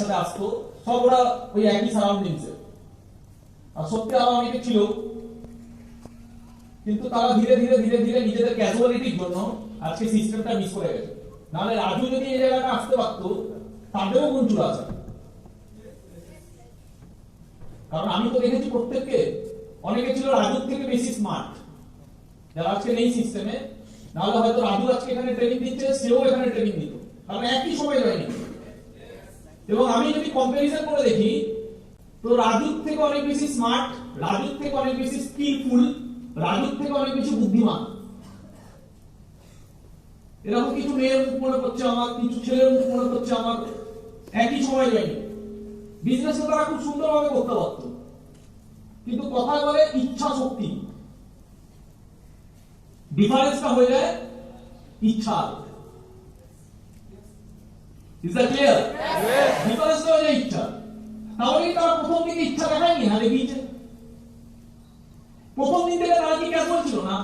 সাথে আসতো, সব ওরা ওই একই সারাউন্ডিংসে। আর সত্যি আরো অনেকে ছিল, কিন্তু তারা ধীরে ধীরে ধীরে ধীরে নিজেদের ক্যাজুয়ালিটির জন্য আজকে সিস্টেমটা মিস করে গেছে। নাহলে রাজু যদি এই জায়গাটা আসতে পারতো, তাদেরও গুণ চুরা আছে। কারণ আমি তো দেখেছি প্রত্যেককে, অনেকে ছিল রাজুর থেকে বেশি স্মার্ট যারা আজকে নেই সিস্টেমে। নাহলে হয়তো রাজু আজকে এখানে ট্রেনিং দিচ্ছে, সেও এখানে ট্রেনিং দিত, কারণ একই সময় হয়নি। এবং আমি যদি কম্পারিজন করে দেখি, তো রাজুর থেকে অনেক বেশি স্মার্ট, রাজুর থেকে অনেক বেশি স্কিলফুল, রাজুর থেকে অনেক বেশি বুদ্ধিমান। এরকম কিছু মেয়ের মুখ মনে করছে আমার, কিছু ছেলের মুখ মনে করছে আমার, একই সময় হয়নি। বিজনেস তারা খুব সুন্দরভাবে করতে পারত, কিন্তু কথা বলে ইচ্ছা শক্তি, ডিফারেন্সটা হয়ে যায় ইচ্ছা। Is that clear? ডিফারেন্সটা হয়ে যায় ইচ্ছা। তাহলে তারা প্রথম দিকে ইচ্ছা দেখায়নি, না দেখিয়েছে? প্রথম দিন থেকে তারা কি ক্যাজুয়াল ছিল না?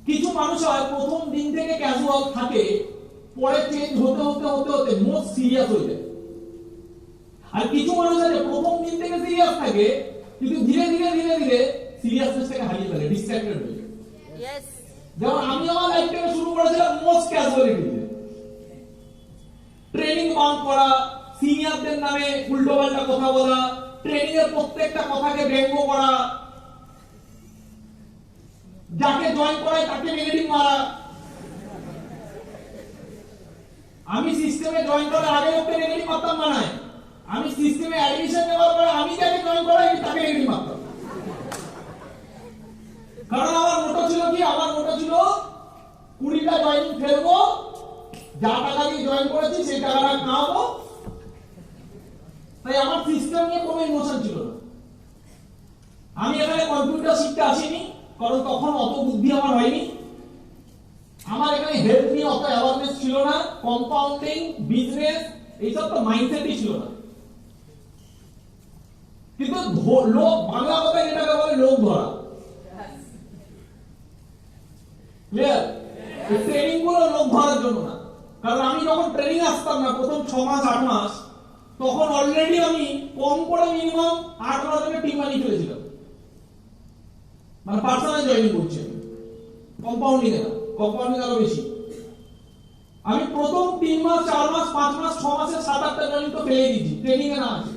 কিছু মানুষ হয় প্রথম দিন থেকে ক্যাজুয়াল থাকে, পরে চেঞ্জ হতে হতে হতে হতে মোস্ট সিরিয়াস হয়ে যায়। আর কিছু মানুষ আছে প্রথম দিন থেকে সিরিয়াস থাকে, কিন্তু ধীরে ধীরে ধীরে ধীরে সিরিয়াসনেসটাকে হারিয়ে ফেলে, ডিস্ট্রাক্টেড হয়ে যায়। যেমন আমি আমার লাইফটাকে শুরু করেছিলাম মোস্ট ক্যাজুয়ালিটিতে, ট্রেনিং বাঙ্ক করা, সিনিয়রদের নামে উল্টোপাল্টা কথা বলা, ট্রেনিং এর প্রত্যেকটা কথাকে ব্যঙ্গ করা, যাকে জয়েন করায় তাকে নেগেটিভ মারা। আমি সিস্টেমে জয়েন করার আগে ওকে নেগেটিভ মারতাম মানায়, আমি সিস্টেমে অ্যাডমিশন নেওয়ার পরে আমি যাকে জয়েন করাই তাকে নেগেটিভ মারতাম। কারণ আমার মোটো ছিল কি, আমার মোটো ছিল 20টা জয়েনিং ফেলবো, যা টাকা দিয়ে জয়েন করেছি সেই টাকাটা কামাবো। তাই আমার সিস্টেম নিয়ে কোনো ইমোশন ছিল না। আমি এখানে কম্পিউটার শিখতে আসিনি, কারণ তখন অত বুদ্ধি আমার হয়নি। আমার এখানে হেলথ নিয়ে অত অ্যাওয়ারনেস ছিল না, কম্পাউন্ডিং, বিজনেস এইসব তো মাইন্ডসেটই ছিল না। কিন্তু লোক, বাংলা কথায় যেটাকে বলে লোক ধরা, ক্লিয়ার? ট্রেনিং গুলো লোক ধরার জন্য না। কারণ আমি যখন ট্রেনিং আসতাম না প্রথম 6 মাস 8 মাস, তখন অলরেডি আমি কম করে মিনিমাম 8-9 জনের টিম বানিয়ে ফেলেছিলাম। মানে পার্সোনাল জয়েনিং করছি, কম্পাউন্ডিং এ না, কম্পাউন্ডিং আরো বেশি। আমি প্রথম 3 মাস 4 মাস 5 মাস 6 মাসে 7-8টা জয়েনিং তো ফেলে দিয়েছি, ট্রেনিং এ না আছে।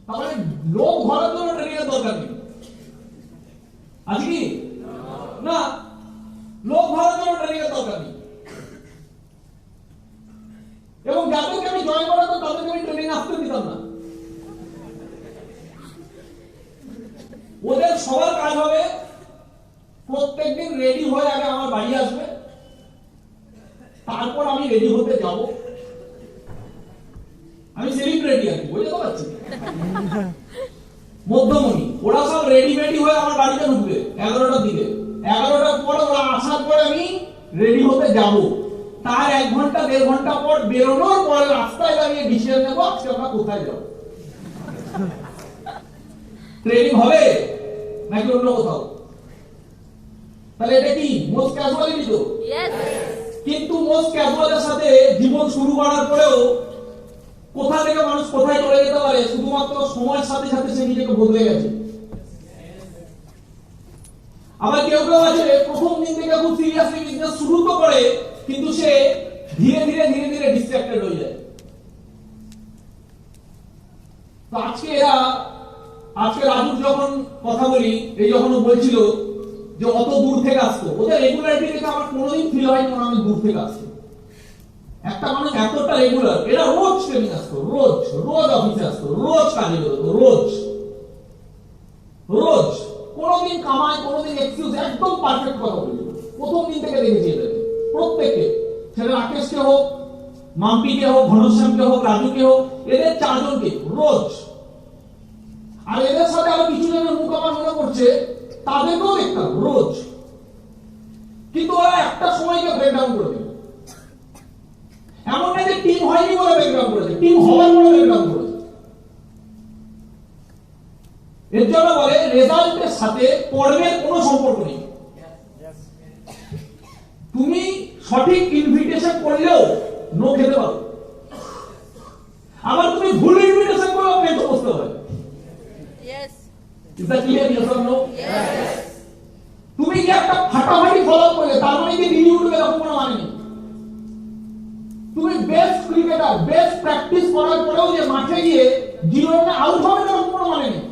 তাহলে লোক ধরার জন্য ট্রেনিং এর দরকার নেই, আছে কি না? লোক ধরার জন্য ট্রেনিং এর দরকার নেই। এবং যাদেরকে আমি জয়েন করাতাম তাদেরকে আমি ট্রেনিং আসতে দিতাম না। ওদের সবার কাজ হবে প্রত্যেকদিন রেডি হয়ে আগে আমার বাড়ি আসবে, তারপর আমি রেডি হতে যাব। আমি সেলিব্রিটি আর কি, বুঝতে পারছি? মধ্যমণি ওরা সব রেডি হয়ে আমার বাড়িতে ঢুকবে 11টার দিকে। 11টার পরে ওরা আসার পরে আমি রেডি হতে যাব। তার 1 ঘন্টা 1.5 ঘন্টা পর বেরোনোর পরে রাস্তায় দাঁড়িয়ে ডিসিশন নেব আজকে আমরা কোথায় যাব। ট্রেনিং হবে নাকি অন্য কোথাও? তাহলে এটা কি মোস্ট ক্যাজুয়ালিটি? তো কিন্তু মোস্ট ক্যাজুয়ালের সাথে জীবন শুরু করার পরেও কোথা থেকে মানুষ কোথায় চলে যেতে পারে, শুধুমাত্র সময়ের সাথে সাথে সে নিজেকে বদলে গেছে। আবার কেউ কেউ আছে প্রথম দিন থেকে খুব সিরিয়াসলি বিজনেস শুরু তো করে, কিন্তু সে ধীরে ধীরে ধীরে ধীরে ডিস্ট্রাক্টেড হয়ে যায়। তো আজকে রাজু যখন কথা বলি, এই যখন বলছিল যে অত দূর থেকে আসতো, ওদের রেগুলারিটি দেখে আমার কোনোদিন ফিল হয়নি মনে আমি দূর থেকে আসছে। একটা মানুষ এতটা রেগুলার, এরা রোজ ট্রেনিং আসতো, রোজ রোজ অফিসে আসতো, রোজ কাজে বেরোতো, রোজ রোজ, কোনোদিন কামায় কোনোদিন এক্সকিউজ, একদম পারফেক্ট কথা বলেছিল। প্রথম দিন থেকে দেখেছি এদেরকে প্রত্যেককে, সেটা রাকেশকে হোক, মাম্পিকে হোক, ঘনশ্যামকে হোক, রাজুকে হোক, এদের 4 জনকে রোজ। আর এদের সাথে আরো কিছু জনের মুখ আমার মনে পড়ছে, তাদেরকেও দেখতাম রোজ। কিন্তু ওরা একটা সময়কে ব্রেকডাউন করে দিল। এমন না যে টিম হয়নি বলে ব্রেকডাউন করেছে, টিম হওয়ার পরে ব্রেকডাউন করেছে। এর জন্য বলে রেজাল্টের সাথে পর্বের কোনো সম্পর্ক নেই। তুমি সঠিক ইনভিটেশন করলেও নো খেতে পারো, ভুল ইনভিটেশন করে বেঞ্চে বসতে হয়। Yes. Is that clear? Yes or no? Yes. তুমি কি একটা ফাটাফাটি ফলো করলে তার মানে কি দিল্লি উঠবে এরকম কোনো মানে নেই। তুমি বেস্ট ক্রিকেটার বেস্ট প্র্যাকটিস করার পরেও যে মাঠে গিয়ে জিরো রানে আউট হবে এরকম কোনো মানে নেই।